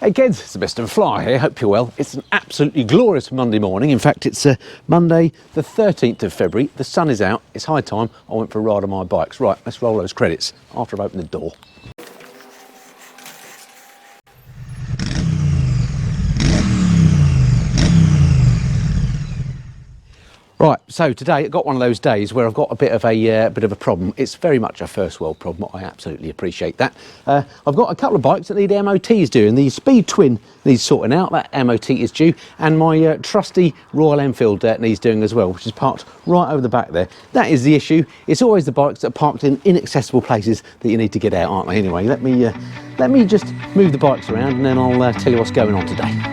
Hey kids, it's the best of a fly here, hope you're well. It's an absolutely glorious Monday morning. In fact, it's Monday the 13th of February. The sun is out, it's high time. I went for a ride on my bikes. Right, let's roll those credits after I've opened the door. Right, so today I've got one of those days where I've got a bit of a problem. It's very much a first world problem. I absolutely appreciate that. I've got a couple of bikes that need MOTs doing. The Speed Twin needs sorting out, that MOT is due, and my trusty Royal Enfield needs doing as well, which is parked right over the back there. That is the issue. It's always the bikes that are parked in inaccessible places that you need to get out, aren't they? Anyway, let me just move the bikes around and then I'll tell you what's going on today.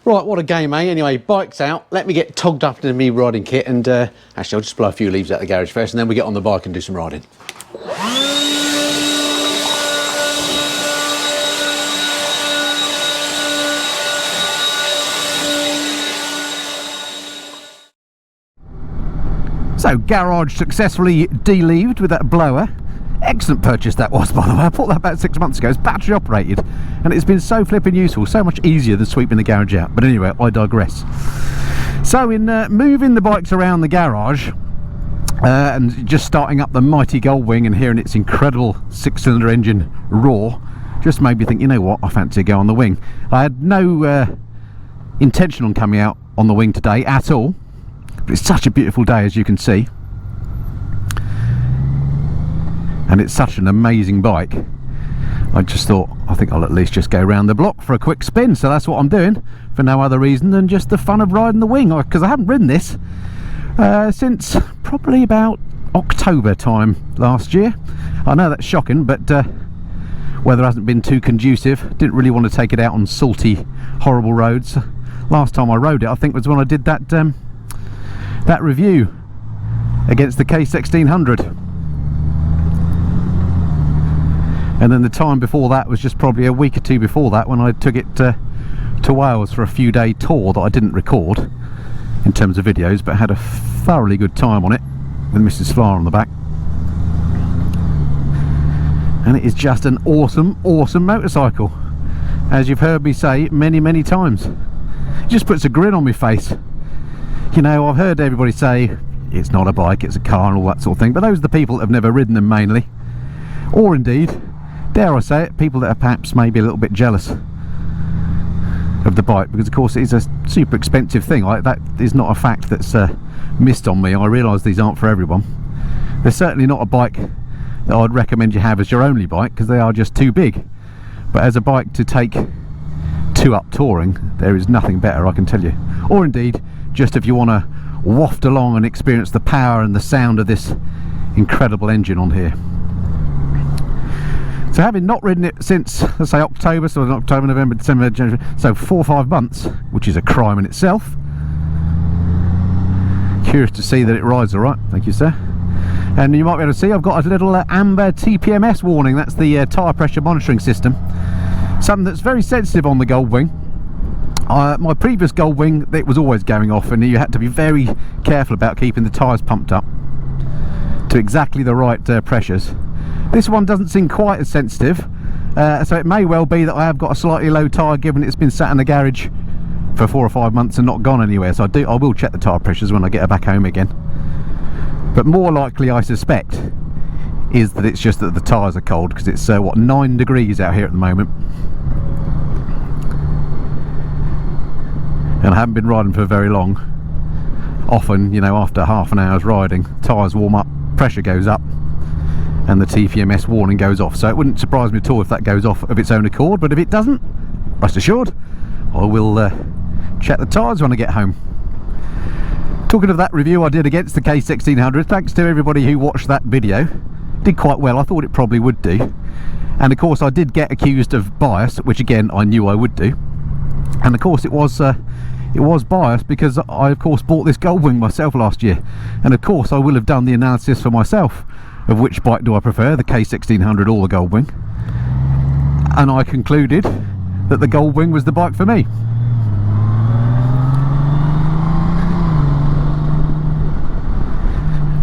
Right, what a game, eh? Anyway, bike's out. Let me get togged up into me riding kit and actually I'll just blow a few leaves out the garage first and then we get on the bike and do some riding. So, garage successfully de-leaved with that blower. Excellent purchase that was, by the way. I bought that about 6 months ago. It's battery operated and it's been so flipping useful, so much easier than sweeping the garage out. But anyway, I digress. So in moving the bikes around the garage and just starting up the mighty Goldwing and hearing its incredible 6-cylinder engine roar just made me think, you know what, I fancy a go on the wing. I had no intention on coming out on the wing today at all, but it's such a beautiful day, as you can see. And it's such an amazing bike. I just thought, I think I'll at least just go around the block for a quick spin. So that's what I'm doing, for no other reason than just the fun of riding the wing. Because I haven't ridden this since probably about October time last year. I know that's shocking, but weather hasn't been too conducive. Didn't really want to take it out on salty, horrible roads. Last time I rode it, I think, was when I did that that review against the K1600. And then the time before that was just probably a week or two before that when I took it to Wales for a few-day tour that I didn't record in terms of videos, but had a thoroughly good time on it with Mrs. Flower on the back. And it is just an awesome, awesome motorcycle, as you've heard me say many, many times. It just puts a grin on my face. You know, I've heard everybody say it's not a bike, it's a car and all that sort of thing, but those are the people that have never ridden them mainly, or indeed, dare I say it, people that are perhaps maybe a little bit jealous of the bike, because of course it is a super expensive thing. That is not a fact that's missed on me. I realise these aren't for everyone. They're certainly not a bike that I'd recommend you have as your only bike, because they are just too big. But as a bike to take to up touring, there is nothing better, I can tell you. Or indeed, just if you want to waft along and experience the power and the sound of this incredible engine on here. So having not ridden it since, let's say, October, so October, November, December, January, so 4 or 5 months, which is a crime in itself. Curious to see that it rides all right, thank you, sir. And you might be able to see I've got a little amber TPMS warning. That's the tyre pressure monitoring system. Something that's very sensitive on the Goldwing. My previous Goldwing, it was always going off, and you had to be very careful about keeping the tyres pumped up to exactly the right pressures. This one doesn't seem quite as sensitive, so it may well be that I have got a slightly low tyre, given it's been sat in the garage for 4 or 5 months and not gone anywhere. So I will check the tyre pressures when I get her back home again. But more likely, I suspect, is that it's just that the tyres are cold, because it's what, 9 degrees out here at the moment. and I haven't been riding for very long, often, you know, after half an hour's riding, tyres warm up, pressure goes up, and the TPMS warning goes off. So it wouldn't surprise me at all if that goes off of its own accord, but if it doesn't, rest assured I will check the tyres when I get home. Talking of that review I did against the K1600, thanks to everybody who watched that video. Did quite well, I thought it probably would do. And of course I did get accused of bias, which again I knew I would do. And of course it was biased because I of course bought this Goldwing myself last year, and of course I will have done the analysis for myself of which bike do I prefer, the K1600 or the Goldwing, and I concluded that the Goldwing was the bike for me.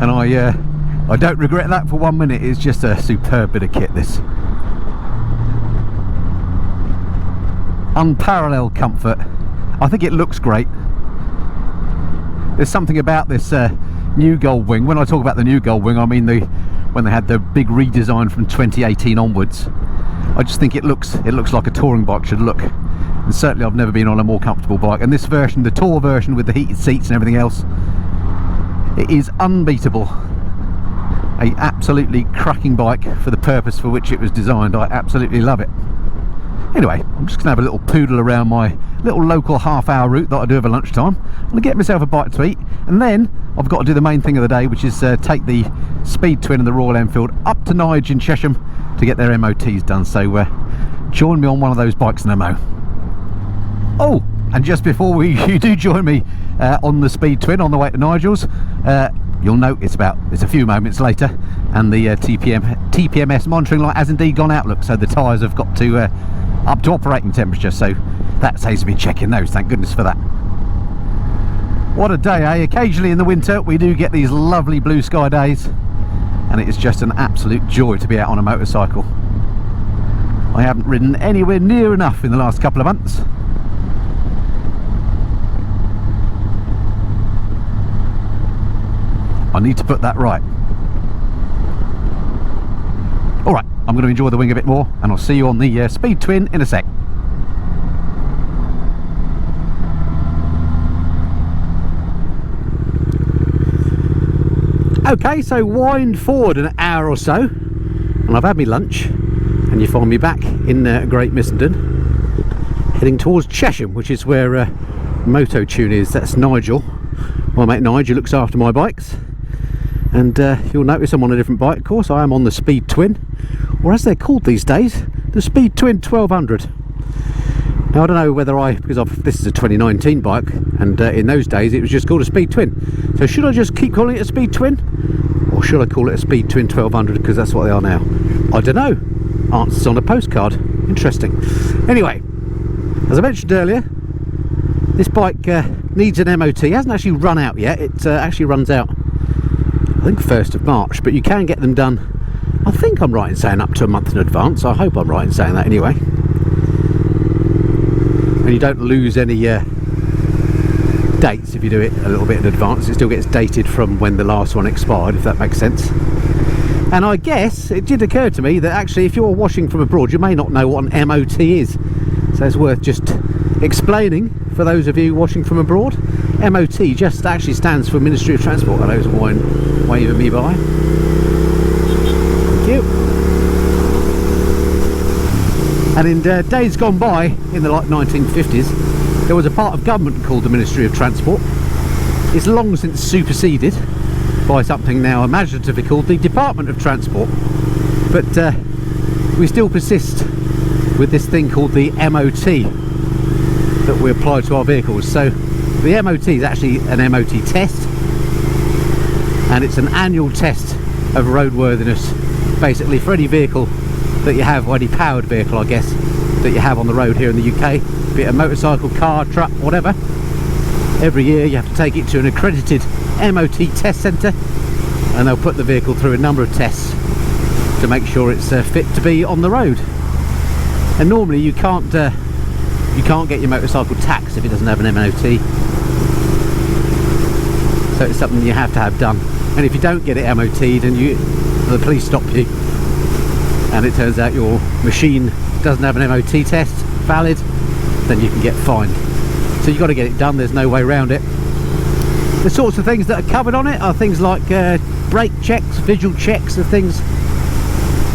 And I don't regret that for 1 minute. It's just a superb bit of kit, this. Unparalleled comfort. I think it looks great. There's something about this new Goldwing. When I talk about the new Goldwing, I mean when they had the big redesign from 2018 onwards. I just think it looks like a touring bike should look. And certainly I've never been on a more comfortable bike. And this version, the Tour version with the heated seats and everything else, it is unbeatable. A absolutely cracking bike for the purpose for which it was designed. I absolutely love it. Anyway, I'm just going to have a little poodle around my little local half-hour route that I do over lunchtime. I'm going to get myself a bite to eat, and then I've got to do the main thing of the day, which is take the Speed Twin and the Royal Enfield up to Nige in Chesham to get their MOTs done. So join me on one of those bikes in a mo. Oh, and just before you do join me on the Speed Twin on the way to Nigel's, you'll note it's a few moments later, and the TPMS monitoring light has indeed gone out. Look, so the tyres have got to up to operating temperature, so that saves me checking those. Thank goodness for that. What a day, eh? Occasionally in the winter we do get these lovely blue sky days, and it is just an absolute joy to be out on a motorcycle. I haven't ridden anywhere near enough in the last couple of months. I need to put that right. Alright, I'm going to enjoy the wing a bit more, and I'll see you on the Speed Twin in a sec. Okay, so wind forward an hour or so, and I've had my lunch, and you find me back in Great Missenden, heading towards Chesham, which is where Moto Tune is. That's Nigel, my mate Nigel, looks after my bikes. And you'll notice I'm on a different bike. Of course, I am on the Speed Twin, or as they're called these days, the Speed Twin 1200. Now I don't know whether because this is a 2019 bike, and in those days it was just called a Speed Twin. So should I just keep calling it a Speed Twin, or should I call it a Speed Twin 1200 because that's what they are now? I don't know. Answers on a postcard. Interesting. Anyway, as I mentioned earlier, this bike needs an MOT. It hasn't actually run out yet. It actually runs out, I think, 1st of March, but you can get them done, I think I'm right in saying, up to a month in advance. I hope I'm right in saying that anyway. And you don't lose any dates if you do it a little bit in advance. It still gets dated from when the last one expired, if that makes sense. And I guess it did occur to me that actually if you're washing from abroad, you may not know what an MOT is. So it's worth just explaining for those of you watching from abroad. MOT just actually stands for Ministry of Transport. Hello, there's a wine waving me by. Thank you. And in days gone by, in the like 1950s, there was a part of government called the Ministry of Transport. It's long since superseded by something now imaginatively called the Department of Transport. But we still persist with this thing called the MOT that we apply to our vehicles. So the MOT is actually an MOT test, and it's an annual test of roadworthiness, basically for any vehicle that you have, or any powered vehicle I guess that you have on the road here in the UK, be it a motorcycle, car, truck, whatever. Every year you have to take it to an accredited MOT test centre, and they'll put the vehicle through a number of tests to make sure it's fit to be on the road. And normally you can't get your motorcycle taxed if it doesn't have an MOT, so it's something you have to have done. And if you don't get it MOT'd and the police stop you, and it turns out your machine doesn't have an MOT test valid, then you can get fined So you've got to get it done, there's no way around it. The sorts of things that are covered on it are things like brake checks, visual checks of things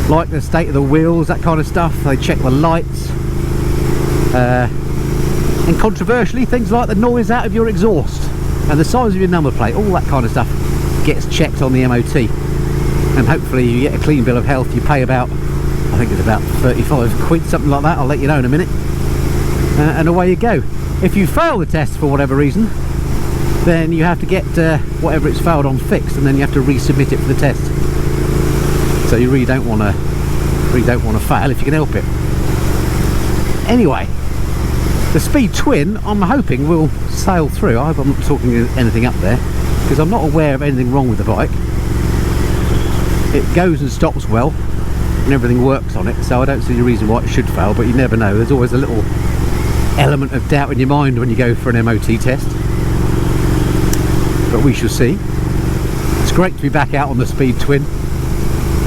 like the state of the wheels, that kind of stuff. They check the lights, and controversially things like the noise out of your exhaust and the size of your number plate. All that kind of stuff gets checked on the MOT, and hopefully you get a clean bill of health. You pay about, I think it's about 35 quid, something like that. I'll let you know in a minute, and away you go. If you fail the test for whatever reason, then you have to get whatever it's failed on fixed, and then you have to resubmit it for the test. So you really don't want to fail if you can help it. Anyway, the Speed Twin, I'm hoping, will sail through. I hope I'm not talking anything up there, because I'm not aware of anything wrong with the bike. It goes and stops well, and everything works on it, so I don't see the reason why it should fail, but you never know. There's always a little element of doubt in your mind when you go for an MOT test. But we shall see. It's great to be back out on the Speed Twin.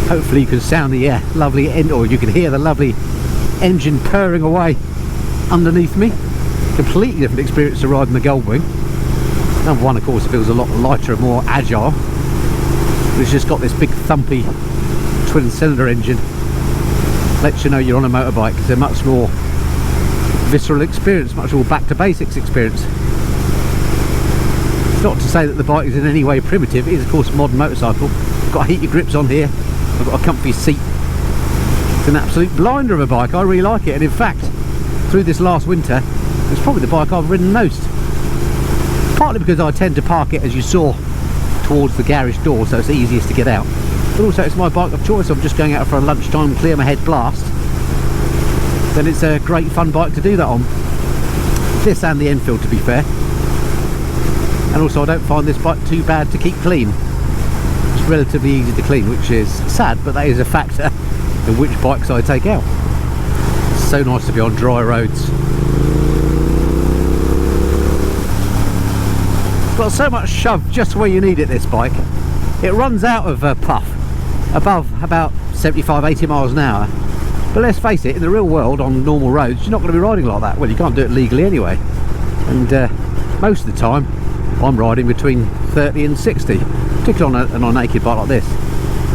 Hopefully you can sound the lovely end, or you can hear the lovely engine purring away underneath me. Completely different experience to riding the Goldwing. Number one, of course, it feels a lot lighter and more agile. It's just got this big thumpy twin cylinder engine. Lets you know you're on a motorbike. It's a much more visceral experience, much more back to basics experience. Not to say that the bike is in any way primitive. It is, of course, a modern motorcycle. I've got heated grips on here. I've got a comfy seat. It's an absolute blinder of a bike. I really like it, and in fact, through this last winter, it's probably the bike I've ridden most. Partly because I tend to park it, as you saw, towards the garage door, so it's easiest to get out. But also it's my bike of choice. I'm just going out for a lunchtime clear my head blast. Then it's a great fun bike to do that on. This and the Enfield, to be fair. And also I don't find this bike too bad to keep clean. It's relatively easy to clean, which is sad, but that is a factor in which bikes I take out. It's so nice to be on dry roads. It's got so much shove just where you need it, this bike. It runs out of puff above about 75-80 miles an hour. But let's face it, in the real world, on normal roads, you're not going to be riding like that. Well, you can't do it legally anyway. And most of the time, I'm riding between 30 and 60, particularly on a naked bike like this.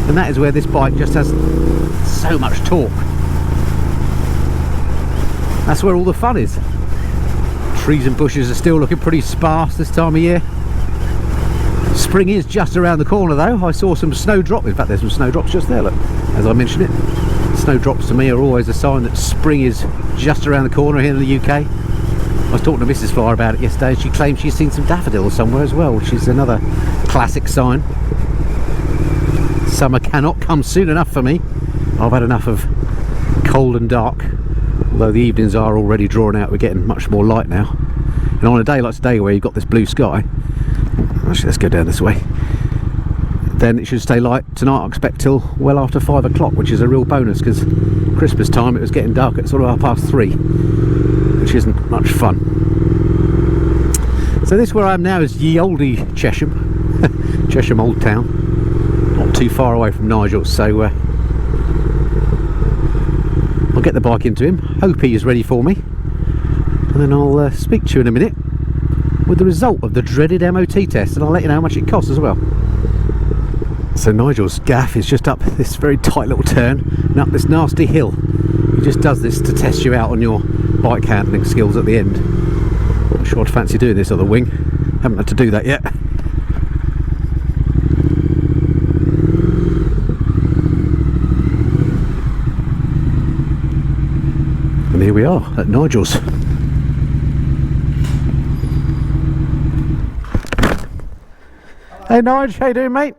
And that is where this bike just has so much torque. That's where all the fun is. Trees and bushes are still looking pretty sparse this time of year. Spring is just around the corner though. I saw some snowdrops. In fact, there's some snowdrops just there, look, as I mentioned it. Snowdrops to me are always a sign that spring is just around the corner here in the UK. I was talking to Mrs. Flyer about it yesterday, and she claimed she's seen some daffodils somewhere as well, which is another classic sign. Summer cannot come soon enough for me. I've had enough of cold and dark, although the evenings are already drawing out. We're getting much more light now, and on a day like today where you've got this blue sky, actually let's go down this way, then it should stay light tonight. I expect till well after 5 o'clock, which is a real bonus, because Christmas time it was getting dark at sort of 3:30, which isn't much fun. So this where I am now is ye olde Chesham, Chesham Old Town, not too far away from Nigel's, so I'll get the bike into him, hope he is ready for me, and then I'll speak to you in a minute with the result of the dreaded MOT test, and I'll let you know how much it costs as well. So Nigel's gaff is just up this very tight little turn and up this nasty hill. He just does this to test you out on your bike handling skills at the end. Not sure I'd fancy doing this other wing. Haven't had to do that yet. And here we are at Nigel's. Hey Nigel, how you doing, mate?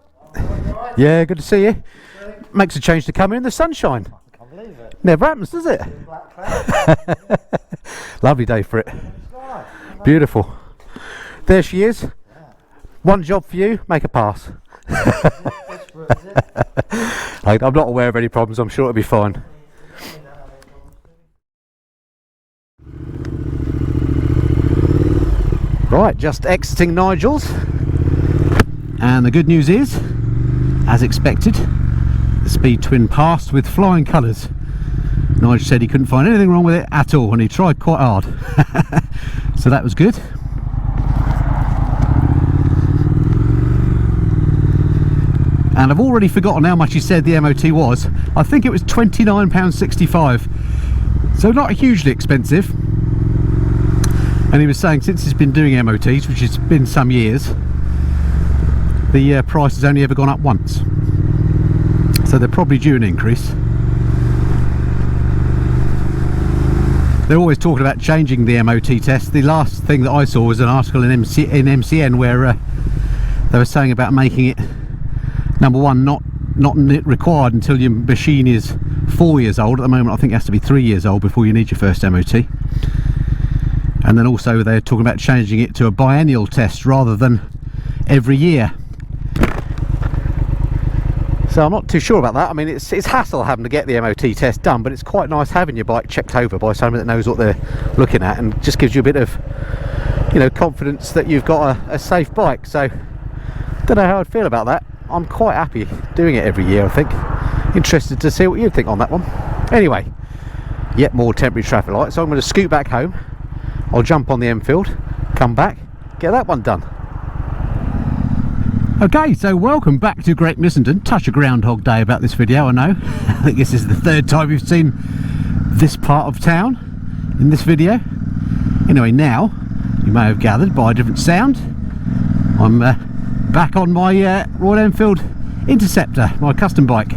Yeah, good to see you. Makes a change to come in the sunshine. I can't believe it. Never happens, does it? Lovely day for it. Beautiful. There she is. One job for you, make a pass. I'm not aware of any problems, I'm sure it'll be fine. Right, just exiting Nigel's. And the good news is, as expected, the Speed Twin passed with flying colours. Nigel said he couldn't find anything wrong with it at all, and he tried quite hard. So that was good. And I've already forgotten how much he said the MOT was. I think it was £29.65, so not hugely expensive. And he was saying since he's been doing MOTs, which has been some years, the price has only ever gone up once, so they're probably due an increase. They're always talking about changing the MOT test. The last thing that I saw was an article in MCN where they were saying about making it, number one, not required until your machine is 4 years old. At the moment I think it has to be 3 years old before you need your first MOT. And then also they're talking about changing it to a biennial test rather than every year. So I'm not too sure about that. I mean, it's hassle having to get the MOT test done, but it's quite nice having your bike checked over by someone that knows what they're looking at, and just gives you a bit of, you know, confidence that you've got a safe bike. So don't know how I'd feel about that. I'm quite happy doing it every year, I think. Interested to see what you'd think on that one. Anyway, yet more temporary traffic lights, so I'm going to scoot back home. I'll jump on the Enfield, come back, get that one done. Okay, so welcome back to Great Missenden. Touch of Groundhog Day about this video, I know. I think this is the third time you've seen this part of town in this video. Anyway, now, you may have gathered by a different sound, I'm back on my Royal Enfield Interceptor, my custom bike,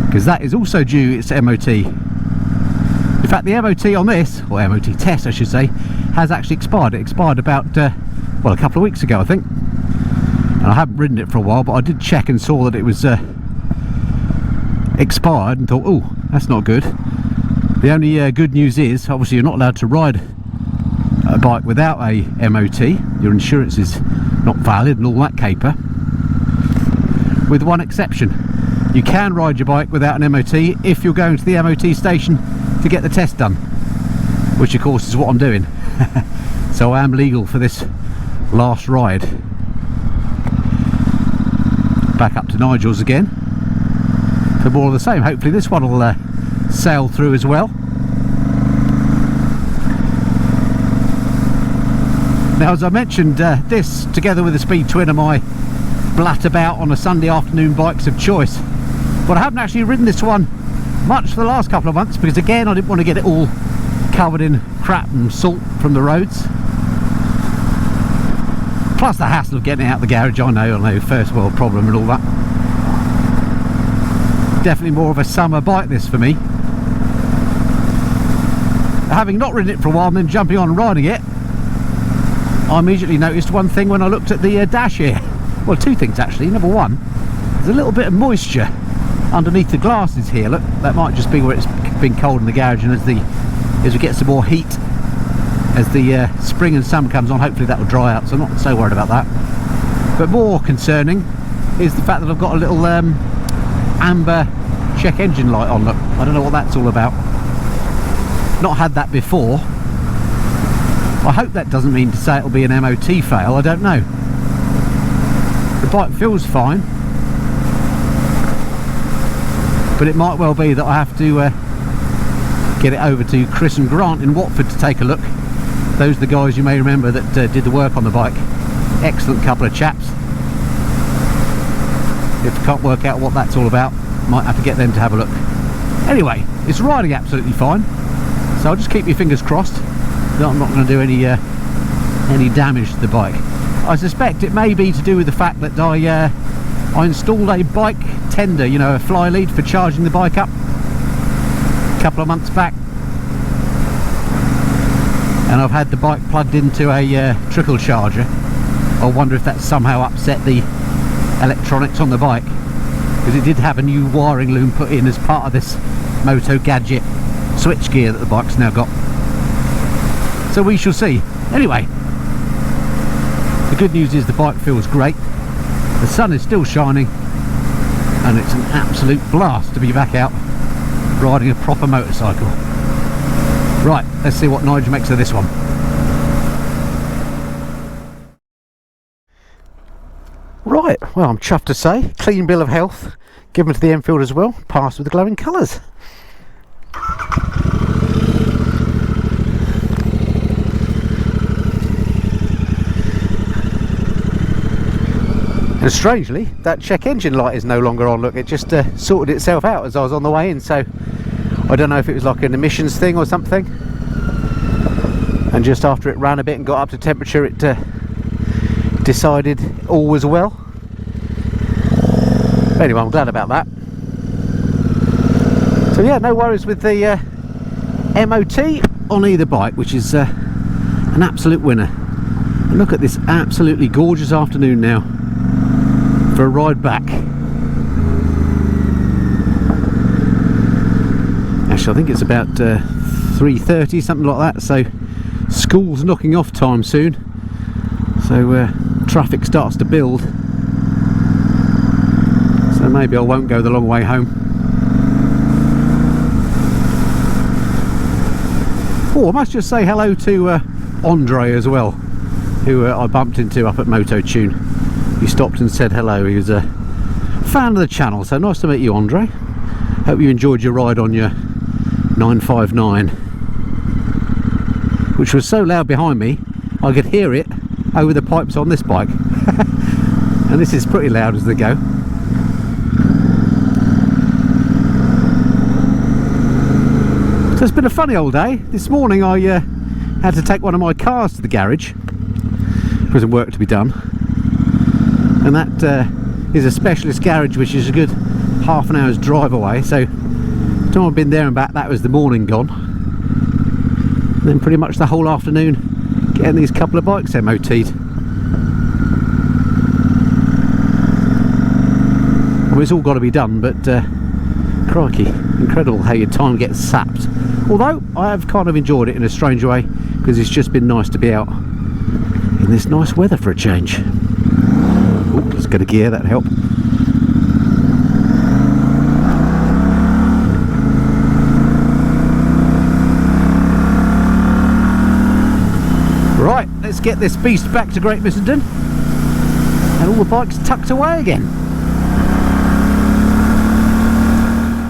because that is also due its MOT. In fact, the MOT on this, or MOT test I should say, has actually expired. It expired about, well, a couple of weeks ago I think. And I haven't ridden it for a while, but I did check and saw that it was expired and thought, oh, that's not good. The only good news is, obviously you're not allowed to ride a bike without a MOT. Your insurance is not valid and all that caper. With one exception. You can ride your bike without an MOT if you're going to the MOT station to get the test done, which of course is what I'm doing. So I am legal for this last ride. Back up to Nigel's again for more of the same. Hopefully this one will sail through as well. Now, as I mentioned, this together with the Speed Twin are my blat about on a Sunday afternoon bikes of choice, but I haven't actually ridden this one much for the last couple of months because, again, I didn't want to get it all covered in crap and salt from the roads. Plus the hassle of getting it out of the garage. I know, first world problem and all that. Definitely more of a summer bike this for me. Having not ridden it for a while and then jumping on and riding it, I immediately noticed one thing when I looked at the dash here. Well, two things actually. Number one, there's a little bit of moisture underneath the glasses here. Look, that might just be where it's been cold in the garage, and as we get some more heat as the spring and summer comes on, hopefully that will dry out, so I'm not so worried about that. But more concerning is the fact that I've got a little amber check engine light on. Look, I don't know what that's all about. Not had that before. I hope that doesn't mean to say it'll be an MOT fail. I don't know. The bike feels fine, but it might well be that I have to get it over to Chris and Grant in Watford to take a look. Those are the guys you may remember that did the work on the bike. Excellent couple of chaps. If I can't work out what that's all about, might have to get them to have a look. Anyway, it's riding absolutely fine, so I'll just keep your fingers crossed that I'm not going to do any damage to the bike. I suspect it may be to do with the fact that I installed a bike tender, you know, a fly lead for charging the bike up a couple of months back. And I've had the bike plugged into a trickle charger. I wonder if that somehow upset the electronics on the bike, because it did have a new wiring loom put in as part of this Moto Gadget switch gear that the bike's now got. So we shall see. Anyway, the good news is the bike feels great. The sun is still shining, and it's an absolute blast to be back out riding a proper motorcycle. Right, let's see what Nigel makes of this one. Right, well, I'm chuffed to say, clean bill of health given to the Enfield as well, passed with the glowing colours. And strangely, that check engine light is no longer on. Look, it just sorted itself out as I was on the way in, so I don't know if it was like an emissions thing or something. And just after it ran a bit and got up to temperature, it decided all was well. But anyway, I'm glad about that. So yeah, no worries with the MOT on either bike, which is an absolute winner. And look at this absolutely gorgeous afternoon now for a ride back. Actually, I think it's about 3:30, something like that, so school's knocking off time soon, so traffic starts to build, so maybe I won't go the long way home. Oh, I must just say hello to Andre as well, who I bumped into up at Moto Tune. He stopped and said hello. He was a fan of the channel, so nice to meet you, Andre. Hope you enjoyed your ride on your 959, which was so loud behind me I could hear it over the pipes on this bike. And this is pretty loud as they go. So it's been a funny old day. This morning I had to take one of my cars to the garage. There was some work to be done, and that is a specialist garage which is a good half an hour's drive away, so the time I've been there and back, that was the morning gone. And then pretty much the whole afternoon getting these couple of bikes MOT'd. Well, it's all got to be done, but crikey, incredible how your time gets sapped. Although I have kind of enjoyed it in a strange way, because it's just been nice to be out in this nice weather for a change. Oh, let's get a gear, that'd help. Right, let's get this beast back to Great Missenden and all the bikes tucked away again.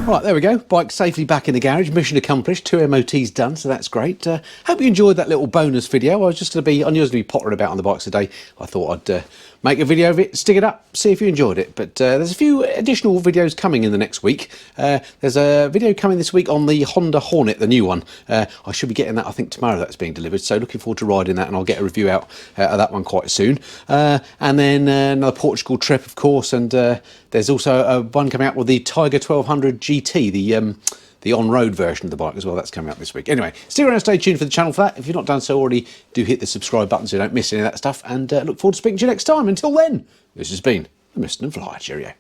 Right, there we go, bike safely back in the garage, mission accomplished, 2 MOTs done, so that's great. Hope you enjoyed that little bonus video. I was just going to be, I knew I was going to be pottering about on the bikes today. I thought I'd make a video of it, stick it up, see if you enjoyed it. But there's a few additional videos coming in the next week. There's a video coming this week on the Honda Hornet, the new one. I should be getting that, I think, tomorrow that's being delivered, so looking forward to riding that, and I'll get a review out of that one quite soon. And then another Portugal trip, of course, and there's also one coming out with the Tiger 1200 GT, the on-road version of the bike as well. That's coming out this week. Anyway, stick around and stay tuned for the channel for that. If you've not done so already, do hit the subscribe button so you don't miss any of that stuff, and look forward to speaking to you next time. Until then, this has been the Missenden Flyer. Cheerio.